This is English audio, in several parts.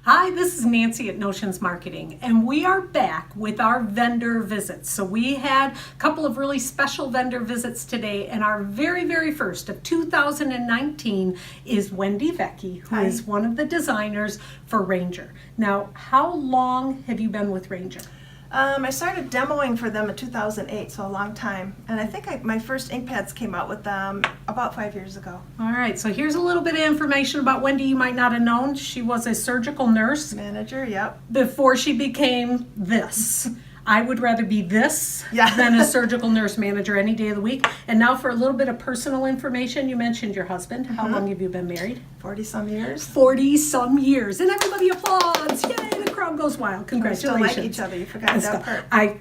Hi, this is Nancy at Notions Marketing, and we are back with our vendor visits. So we had a couple of really special vendor visits today, and our very first of 2019 is Wendy Vecchi, who Hi. is one of the designers for Ranger. Now, how long have you been with Ranger? I started demoing for them in 2008, so a long time. And I think my first ink pads came out with them about 5 years ago. All right, so here's a little bit of information about Wendy you might not have known. She was a surgical nurse Manager, yep. before she became this. I would rather be this Yeah. than a surgical nurse manager any day of the week. And now for a little bit of personal information, you mentioned your husband. How long have you been married? 40 some years. 40 some years. And everybody applauds. Yay, the crowd goes wild. We Congratulations. still like each other. You forgot that part. I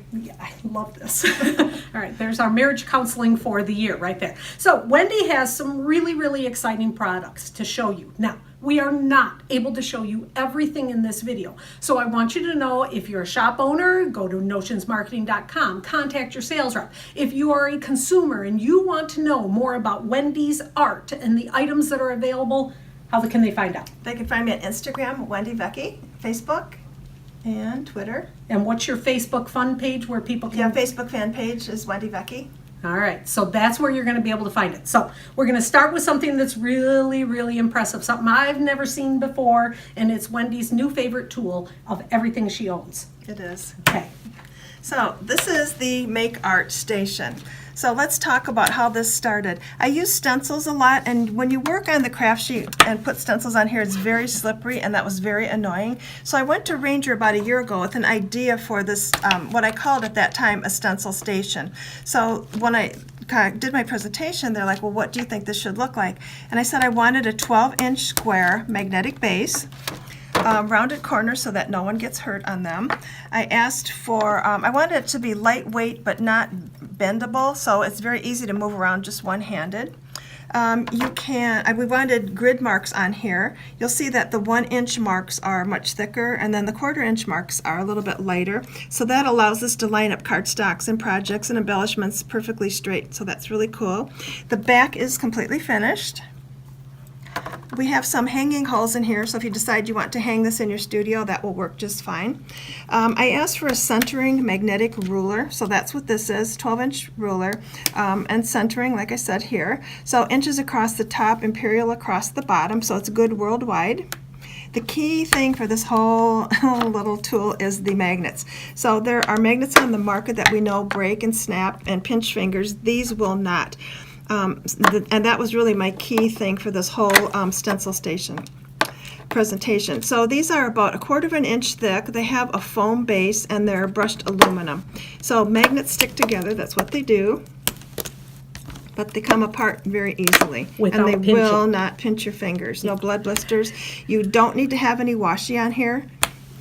love this. All right, there's our marriage counseling for the year right there. So Wendy has some really exciting products to show you. Now, we are not able to show you everything in this video. So I want you to know, if you're a shop owner, go to notionsmarketing.com, contact your sales rep. If you are a consumer and you want to know more about Wendy's art and the items that are available, how can they find out? They can find me on Instagram, Wendy Vecchi, Facebook, and Twitter. And what's your Facebook fun page where people can... Yeah, Facebook fan page is Wendy Vecchi. All right, so that's where you're going to be able to find it. So we're going to start with something that's really impressive, something I've never seen before, and it's Wendy's new favorite tool of everything she owns. It is. Okay. So this is the Make Art Station. So let's talk about how this started. I use stencils a lot, and when you work on the craft sheet and put stencils on here, it's very slippery, and that was very annoying. So I went to Ranger about a year ago with an idea for this, what I called at that time a stencil station. So when I did my presentation, they're like, well, what do you think this should look like? And I said I wanted a 12-inch square magnetic base, rounded corners so that no one gets hurt on them. I asked for, I wanted it to be lightweight but not bendable, so it's very easy to move around just one-handed. We wanted grid marks on here. You'll see that the 1-inch marks are much thicker, and then the 1/4-inch marks are a little bit lighter. So that allows us to line up cardstocks and projects and embellishments perfectly straight. So that's really cool. The back is completely finished. We have some hanging holes in here, so if you decide you want to hang this in your studio, that will work just fine. I asked for a centering magnetic ruler, so that's what this is, 12-inch ruler, and centering, like I said here. So inches across the top, imperial across the bottom, so it's good worldwide. The key thing for this whole little tool is the magnets. So there are magnets on the market that we know break and snap and pinch fingers. These will not. And that was really my key thing for this whole stencil station presentation. So these are about 1/4 inch thick. They have a foam base and they're brushed aluminum. So magnets stick together, that's what they do, but they come apart very easily. Without and they pinching. will not pinch your fingers. No blood blisters. You don't need to have any washi on here.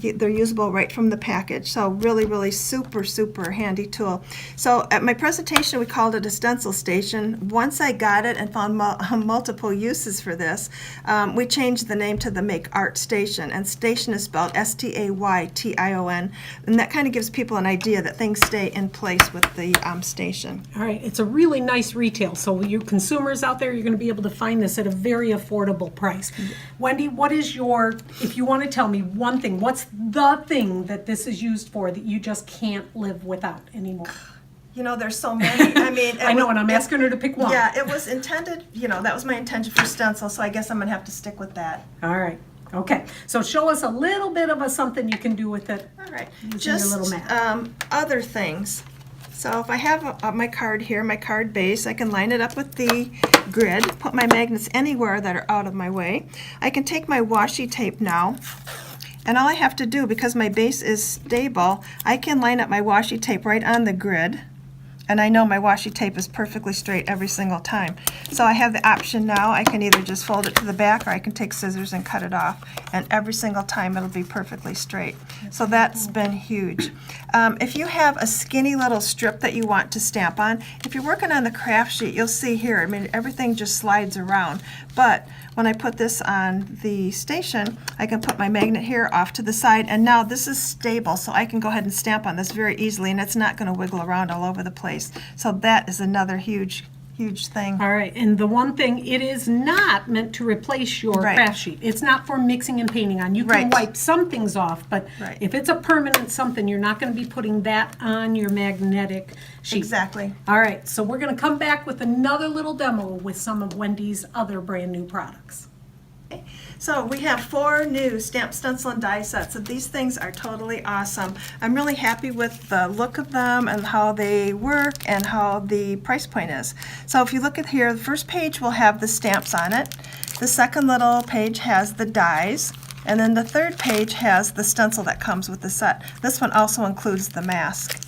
They're usable right from the package, so really super handy tool. So at my presentation we called it a stencil station. Once I got it and found multiple uses for this, we changed the name to the Make Art Station, and station is spelled S-T-A-Y-T-I-O-N, and that kind of gives people an idea that things stay in place with the station. All right, it's a really nice retail, so you consumers out there, you're going to be able to find this at a very affordable price. Wendy, what is if you want to tell me one thing, what's the thing that this is used for that you just can't live without anymore? You know, there's so many. I mean, I know, and I'm asking her to pick one. Yeah, it was intended, that was my intention for stencil, so I guess I'm going to have to stick with that. All right. Okay. So show us a little bit of something you can do with it. All right. Using Just your little mat. Other things. So if I have my card here, my card base, I can line it up with the grid, put my magnets anywhere that are out of my way. I can take my washi tape now, and all I have to do, because my base is stable, I can line up my washi tape right on the grid, and I know my washi tape is perfectly straight every single time. So I have the option now, I can either just fold it to the back or I can take scissors and cut it off, and every single time it'll be perfectly straight. So that's been huge. If you have a skinny little strip that you want to stamp on, if you're working on the craft sheet, you'll see here, I mean, everything just slides around. But when I put this on the station, I can put my magnet here off to the side, and now this is stable, so I can go ahead and stamp on this very easily, and it's not going to wiggle around all over the place. So that is another huge huge thing. All right, and the one thing, it is not meant to replace your Right. craft sheet. It's not for mixing and painting on. You can Right. wipe some things off, but Right. if it's a permanent something, you're not going to be putting that on your magnetic sheet. Exactly. All right, so we're going to come back with another little demo with some of Wendy's other brand new products. So we have 4 new stamp, stencil, and die sets. And these things are totally awesome. I'm really happy with the look of them and how they work and how the price point is. So if you look at here, the first page will have the stamps on it. The second little page has the dies. And then the third page has the stencil that comes with the set. This one also includes the mask.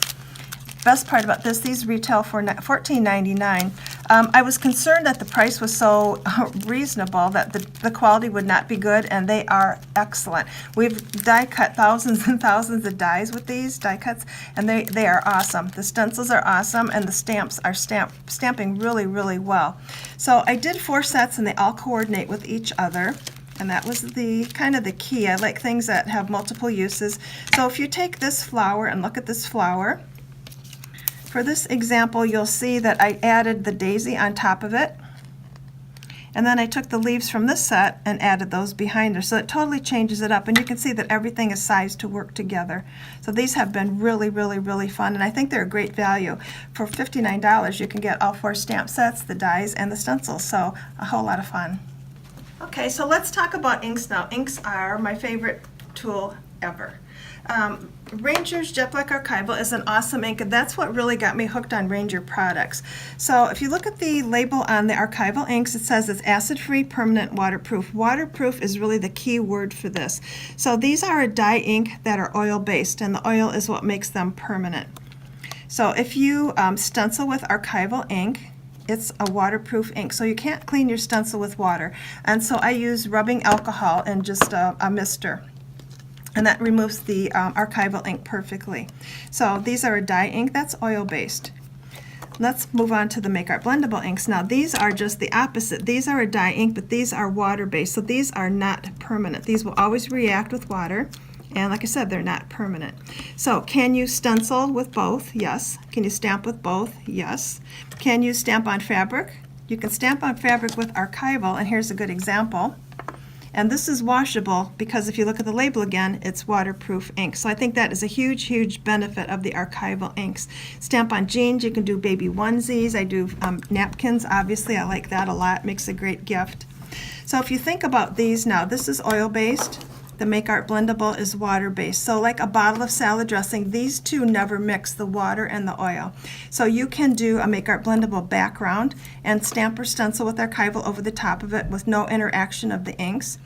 Best part about this, these retail for $14.99. I was concerned that the price was so reasonable that the quality would not be good, and they are excellent. We've die cut thousands and thousands of dies with these die cuts, and they are awesome. The stencils are awesome, and the stamps are stamping really, really well. So I did 4 sets, and they all coordinate with each other. And that was the kind of the key. I like things that have multiple uses. So if you take this flower and look at this flower, for this example, you'll see that I added the daisy on top of it. And then I took the leaves from this set and added those behind her. So it totally changes it up. And you can see that everything is sized to work together. So these have been really, really, really fun. And I think they're a great value. For $59, you can get all 4 stamp sets, the dies, and the stencils. So a whole lot of fun. Okay, so let's talk about inks now. Inks are my favorite tool ever. Ranger's Jet Black Archival is an awesome ink, and that's what really got me hooked on Ranger products. So if you look at the label on the archival inks, it says it's acid-free, permanent, waterproof. Waterproof is really the key word for this. So these are a dye ink that are oil-based, and the oil is what makes them permanent. So if you stencil with archival ink, it's a waterproof ink, so you can't clean your stencil with water. And so I use rubbing alcohol and just a mister. And that removes the archival ink perfectly. So these are a dye ink that's oil-based. Let's move on to the Make Art blendable inks. Now these are just the opposite. These are a dye ink, but these are water-based, so these are not permanent. These will always react with water, and like I said, they're not permanent. So can you stencil with both? Yes. Can you stamp with both? Yes. Can you stamp on fabric? You can stamp on fabric with archival, and here's a good example. And this is washable because if you look at the label again, it's waterproof ink. So I think that is a huge, huge benefit of the archival inks. Stamp on jeans, you can do baby onesies. I do napkins, obviously. I like that a lot. Makes a great gift. So if you think about these now, this is oil-based. The Make Art blendable is water-based. So like a bottle of salad dressing, these two never mix, the water and the oil. So you can do a Make Art blendable background and stamp or stencil with archival over the top of it with no interaction of the inks.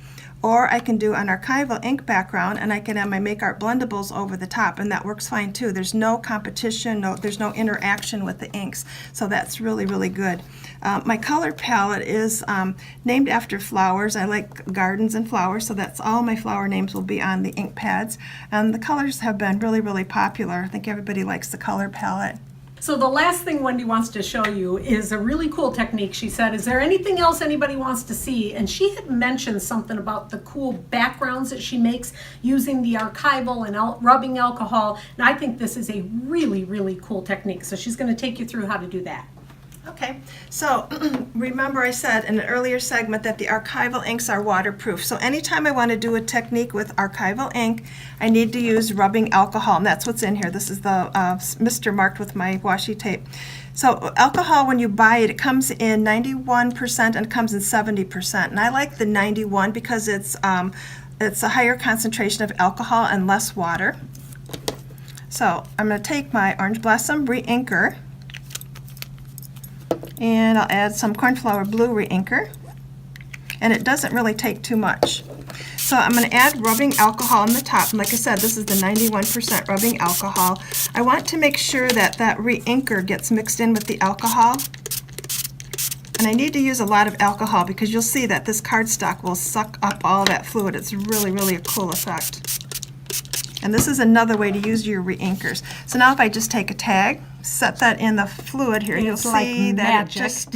Or I can do an archival ink background and I can have my Make Art blendables over the top, and that works fine too. There's no competition, there's no interaction with the inks. So that's really, really good. My color palette is named after flowers. I like gardens and flowers, so that's all my flower names will be on the ink pads. And the colors have been really, really popular. I think everybody likes the color palette. So the last thing Wendy wants to show you is a really cool technique. She said, is there anything else anybody wants to see? And she had mentioned something about the cool backgrounds that she makes using the archival and rubbing alcohol. And I think this is a really, really cool technique. So she's going to take you through how to do that. Okay, so remember I said in an earlier segment that the archival inks are waterproof. So anytime I want to do a technique with archival ink, I need to use rubbing alcohol, and that's what's in here. This is the mister marked with my washi tape. So alcohol, when you buy it, it comes in 91% and it comes in 70%. And I like the 91 because it's a higher concentration of alcohol and less water. So I'm going to take my Orange Blossom re-inker, and I'll add some Cornflower Blue re-inker, and it doesn't really take too much. So I'm going to add rubbing alcohol on the top, and like I said, this is the 91% rubbing alcohol. I want to make sure that that re-inker gets mixed in with the alcohol, and I need to use a lot of alcohol because you'll see that this cardstock will suck up all that fluid. It's really, really a cool effect. And this is another way to use your re-inkers. So now if I just take a tag, set that in the fluid here, you'll see that it just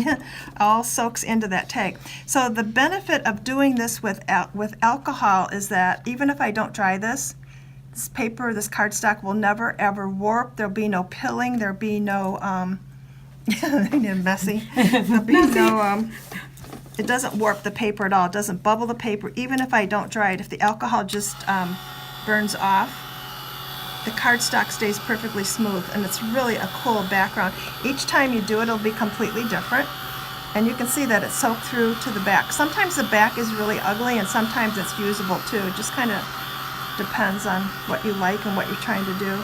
all soaks into that tag. So the benefit of doing this with alcohol is that even if I don't dry this paper, this cardstock will never ever warp. There'll be no pilling, there'll be no Messy. There'll be no, it doesn't warp the paper at all. It doesn't bubble the paper, even if I don't dry it. If the alcohol just burns off, the cardstock stays perfectly smooth, and it's really a cool background. Each time you do it, it'll be completely different. And you can see that it's soaked through to the back. Sometimes the back is really ugly, and sometimes it's usable too. It just kind of depends on what you like and what you're trying to do.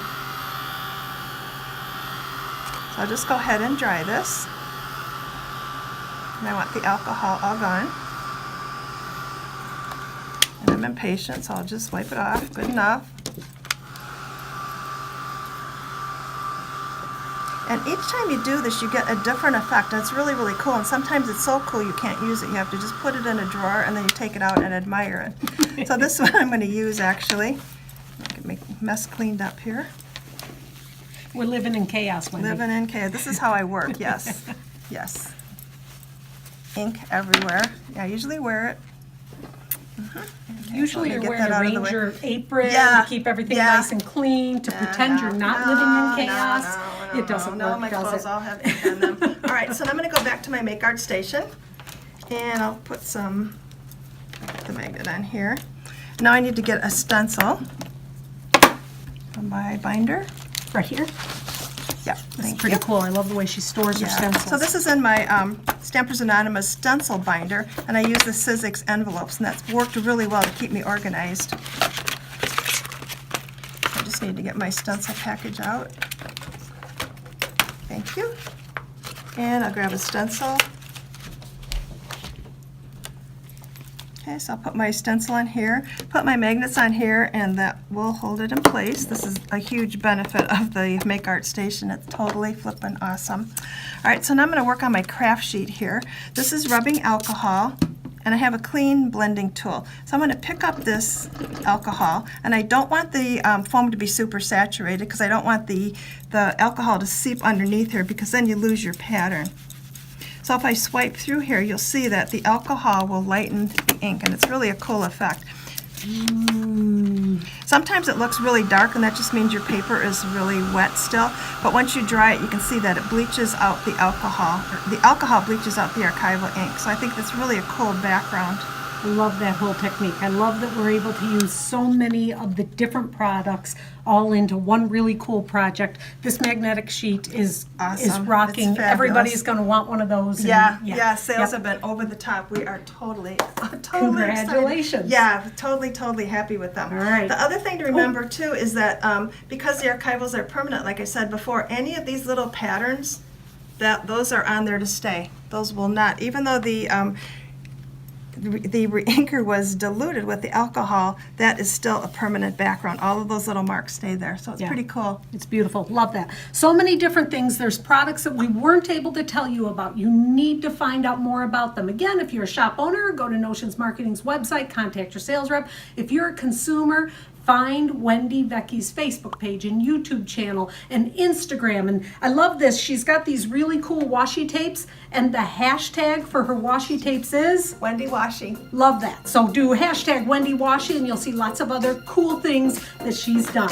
So I'll just go ahead and dry this. And I want the alcohol all gone. And I'm impatient, so I'll just wipe it off. Good enough. And each time you do this, you get a different effect. It's really, really cool. And sometimes it's so cool you can't use it. You have to just put it in a drawer, and then you take it out and admire it. So this one I'm going to use, actually. I can make a mess cleaned up here. We're living in chaos, Wendy. Living in chaos. This is how I work, yes. Yes. Ink everywhere. Yeah, I usually wear it. Okay, Usually so you're get wearing that a out of the way. ranger apron Yeah, to keep everything yeah. nice and clean, to pretend you're not living in chaos. It doesn't No, work, my does clothes it? all have ink on them. All right, so now I'm going to go back to my Make Art station, and I'll put the magnet on here. Now I need to get a stencil from my binder. Right here? Yeah, It's thank pretty you. cool. I love the way she stores her Yeah. stencils. So this is in my Stampers Anonymous stencil binder, and I use the Sizzix envelopes, and that's worked really well to keep me organized. I just need to get my stencil package out. Thank you. And I'll grab a stencil. Okay, so I'll put my stencil on here, put my magnets on here, and that will hold it in place. This is a huge benefit of the Make Art Station. It's totally flippin' awesome. All right, so now I'm going to work on my craft sheet here. This is rubbing alcohol, and I have a clean blending tool. So I'm going to pick up this alcohol, and I don't want the foam to be super saturated because I don't want the alcohol to seep underneath here, because then you lose your pattern. So if I swipe through here, you'll see that the alcohol will lighten the ink, and it's really a cool effect. Sometimes it looks really dark, and that just means your paper is really wet still. But once you dry it, you can see that it bleaches out the alcohol. The alcohol bleaches out the archival ink. So I think that's really a cool background. I love that whole technique. I love that we're able to use so many of the different products all into one really cool project. This magnetic sheet is Awesome. rocking. It's fabulous. Everybody's going to want one of those. And Yeah, sales have been over the top. We are totally Congratulations. excited. Yeah, totally happy with them. All right. The other thing to remember too is that because the archivals are permanent, like I said before, any of these little patterns, those are on there to stay. Those will not, even though the inker was diluted with the alcohol, that is still a permanent background. All of those little marks stay there, so it's Yeah. pretty cool. It's beautiful. Love that. So many different things. There's products that we weren't able to tell you about. You need to find out more about them. Again, if you're a shop owner, go to Notions Marketing's website, contact your sales rep. If you're a consumer, find Wendy Vecchi's Facebook page and YouTube channel and Instagram. And I love this. She's got these really cool washi tapes, and the hashtag for her washi tapes is Wendy Washi. love that. So do hashtag Wendy Washi, and you'll see lots of other cool things that she's done.